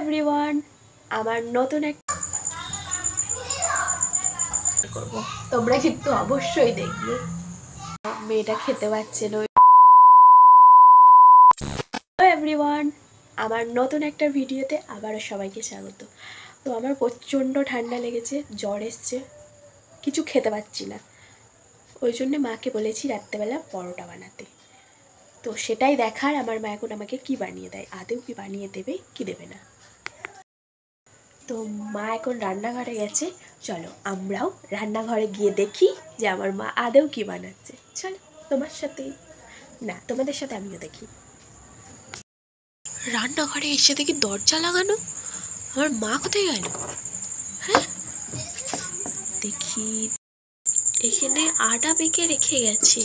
Everyone, আমার নতুন এক করব, তোমরা কিন্তু অবশ্যই দেখবে। মেয়েটা খেতে পাচ্ছে না। এভরিওয়ান, আমার নতুন একটা ভিডিওতে আবারও সবাইকে স্বাগত। তো আমার প্রচণ্ড ঠান্ডা লেগেছে, জ্বর এসছে, কিছু খেতে পাচ্ছি না। ওই জন্য মাকে বলেছি রাত্রেবেলা পরোটা বানাতে। তো সেটাই দেখার, আমার মা এখন আমাকে কি বানিয়ে দেয়, আদেও কি বানিয়ে দেবে কি দেবে না। তো মা এখন রান্নাঘরে গেছে, চলো আমরাও রান্নাঘরে গিয়ে দেখি যে আমার মা আদেও কি বানাচ্ছে। চলো তোমার সাথে, না তোমাদের সাথে আমিও দেখি। রান্নাঘরে এসে দেখি দরজা লাগানো, আমার মা কোথায় গেল? হ্যাঁ, দেখি এখানে আটা মেখে রেখে গেছে,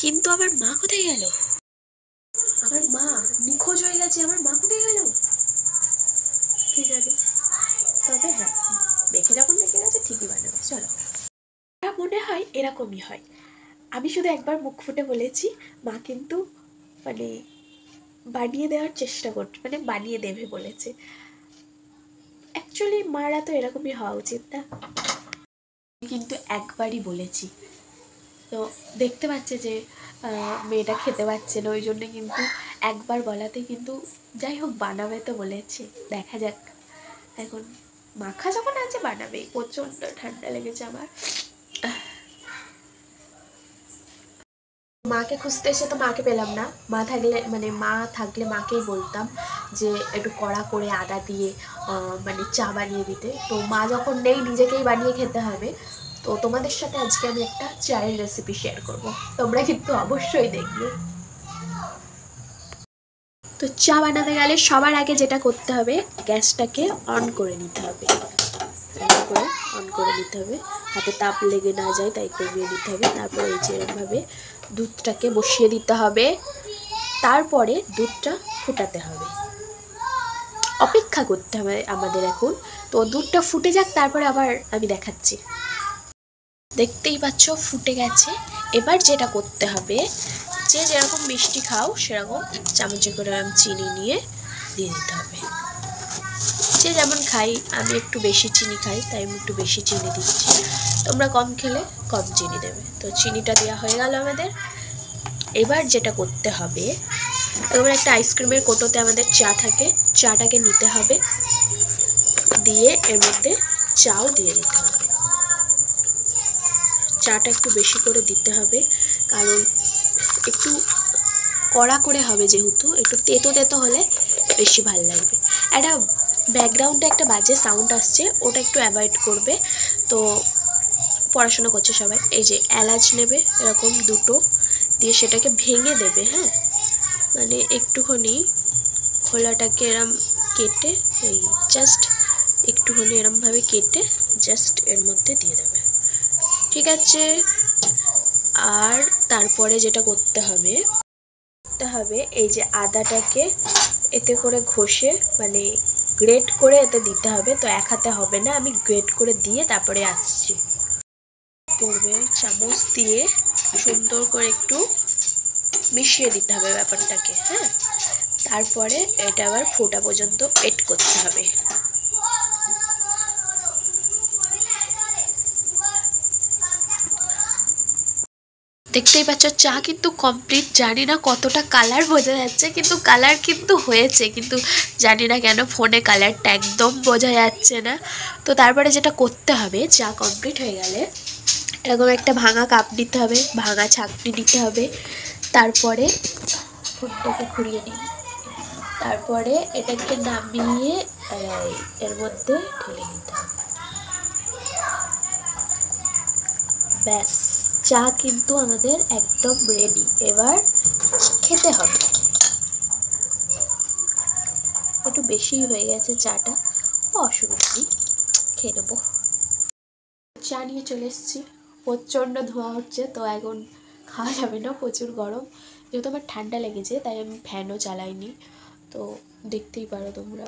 কিন্তু আমার মা কোথায় গেল? আমার মা নিখোঁজ হয়ে গেছে, আমার মা কোথায় গেল কে জানে। তবে হ্যাঁ, মেখে যখন রেখে গেছে ঠিকই বানাবে। চলো, মনে হয় এরকমই হয়। আমি শুধু একবার মুখ ফুটে বলেছি, মা কিন্তু মানে বানিয়ে দেওয়ার চেষ্টা করছে, মানে বানিয়ে দেবে বলেছে। অ্যাকচুয়ালি মারা তো এরকমই হওয়া উচিত না, কিন্তু একবারই বলেছি। তো দেখতে পাচ্ছে যে মেয়েটা খেতে পাচ্ছে না, ওই জন্য কিন্তু একবার বলাতে কিন্তু যাই হোক বানাবে তো বলেছে। দেখা যাক, এখন মাখা যখন আছে বানাবেই। প্রচণ্ড ঠান্ডা লেগেছে আমার। মাকে খুঁজতে এসে তো মাকে পেলাম না। মা থাকলে মাকেই বলতাম যে একটু কড়া করে আদা দিয়ে মানে চা বানিয়ে দিতে। তো মা যখন নেই, নিজেকেই বানিয়ে খেতে হবে। তো তোমাদের সাথে আজকে আমি একটা চায়ের রেসিপি শেয়ার করব, তোমরা কিন্তু অবশ্যই দেখবে। তো চা বানাতে গেলে সবার আগে যেটা করতে হবে, গ্যাসটাকে অন করে নিতে হবে। অন করে নিতে হবে, হাতে তাপ লেগে না যায় তাই কমিয়ে নিতে হবে। তারপরে এই যে এরকমভাবে দুধটাকে বসিয়ে দিতে হবে। তারপরে দুধটা ফুটাতে হবে, অপেক্ষা করতে হবে আমাদের এখন। তো দুধটা ফুটে যাক, তারপরে আবার আমি দেখাচ্ছি। দেখতেই পাচ্ছ ফুটে গেছে। এবার যেটা করতে হবে, যে যেরকম মিষ্টি খাও সেরকম চামচে করে চিনি নিয়ে দিয়ে দিতে হবে। যে যেমন খাই, আমি একটু বেশি চিনি খাই তাই আমি একটু বেশি চিনি দিচ্ছি, তোমরা কম খেলে কম চিনি দেবে। তো চিনিটা দেওয়া হয়ে গেল আমাদের। এবার যেটা করতে হবে, এবার একটা আইসক্রিমের কোটোতে আমাদের চা থাকে, চাটাকে নিতে হবে, দিয়ে এর মধ্যে চাও দিয়ে দিতে হবে। চাটা একটু বেশি করে দিতে হবে, কারণ একটু কড়া করে হবে, যেহেতু একটু তেতো তেতো হলে বেশি ভালো লাগবে। একটা ব্যাকগ্রাউন্ডে একটা বাজে সাউন্ড আসছে, ওটা একটু অ্যাভয়েড করবে। তো পড়াশোনা করছে সবাই। এই যে এলাচ নেবে এরকম দুটো, দিয়ে সেটাকে ভেঙে দেবে। হ্যাঁ, মানে একটুখানি খোলাটাকে এরম কেটে, এই জাস্ট একটুখানি এরমভাবে কেটে জাস্ট এর মধ্যে দিয়ে দেবে, ঠিক আছে। আর তারপরে যেটা করতে হবে, এই যে আদাটাকে এতে করে ঘষে মানে গ্রেট করে এতে দিতে হবে। তো এক হাতে হবে না, আমি গ্রেট করে দিয়ে তারপরে আসছি। পড়বে চামচ দিয়ে সুন্দর করে একটু মিশিয়ে দিতে হবে ব্যাপারটাকে। হ্যাঁ, তারপরে এটা আবার ফোটা পর্যন্ত ওয়েট করতে হবে। দেখতেই পাচ্ছ চা কিন্তু কমপ্লিট। জানি না কতটা কালার বোঝা যাচ্ছে, কিন্তু কালার কিন্তু হয়েছে, কিন্তু জানি না কেন ফোনে কালারটা একদম বোঝা যাচ্ছে না। তো তারপরে যেটা করতে হবে, চা কমপ্লিট হয়ে গেলে এরকম একটা ভাঙা কাপ নিতে হবে, ভাঙা ছাঁকনি নিতে হবে। তারপরে ফোনটাকে ঘুরিয়ে নিই, তারপরে এটাকে নামিয়ে এর মধ্যে ঢেলে নিতে হবে। ব্যাস, চা কিন্তু আমাদের একদম রেডি। এবার খেতে হবে। একটু বেশি হয়ে গেছে চাটা, অসুবিধা নেই, খেয়ে নেবো। চা নিয়ে চলে এসেছি, প্রচণ্ড ধোঁয়া হচ্ছে, তো এখন খাওয়া যাবে না, প্রচুর গরম। যেহেতু আমার ঠান্ডা লেগেছে তাই আমি ফ্যানও চালাইনি। তো দেখতেই পারো তোমরা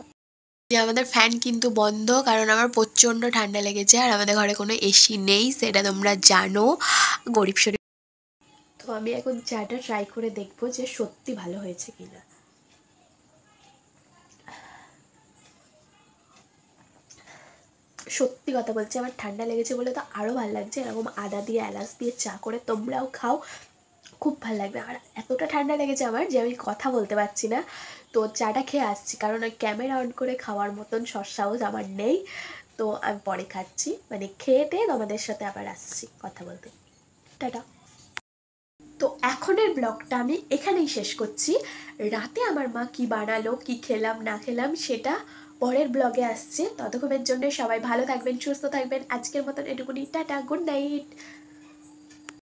যে আমাদের ফ্যান কিন্তু বন্ধ, কারণ আমার প্রচণ্ড ঠান্ডা লেগেছে। আর আমাদের ঘরে কোনো এসি নেই, সেটা তোমরা জানো, গরিব শরীফ। তো আমি এখন চাটা ট্রাই করে দেখবো যে সত্যি ভালো হয়েছে কিনা। সত্যি কথা বলছি, আমার ঠান্ডা লেগেছে বলে তো আরও ভালো লাগছে। এরকম আদা দিয়ে এলাচ দিয়ে চা করে তোমরাও খাও, খুব ভালো লাগবে। আর এতটা ঠান্ডা লেগেছে আমার যে আমি কথা বলতে পারছি না। তো চাটা খেয়ে আসছি, কারণ ওই ক্যামেরা অন করে খাওয়ার মতন সাহস আমার নেই। তো আমি পরে খাচ্ছি, মানে খেয়ে টেয়ে তোমাদের সাথে আবার আসছি কথা বলতে। টাটা। তো এখনের ব্লগটা আমি এখানেই শেষ করছি। রাতে আমার মা কি বানালো, কি খেলাম না খেলাম, সেটা পরের ব্লগে আসছে। ততক্ষণের জন্য সবাই ভালো থাকবেন, সুস্থ থাকবেন। আজকের মতন এটুকুনি, টাটা, গুড নাইট।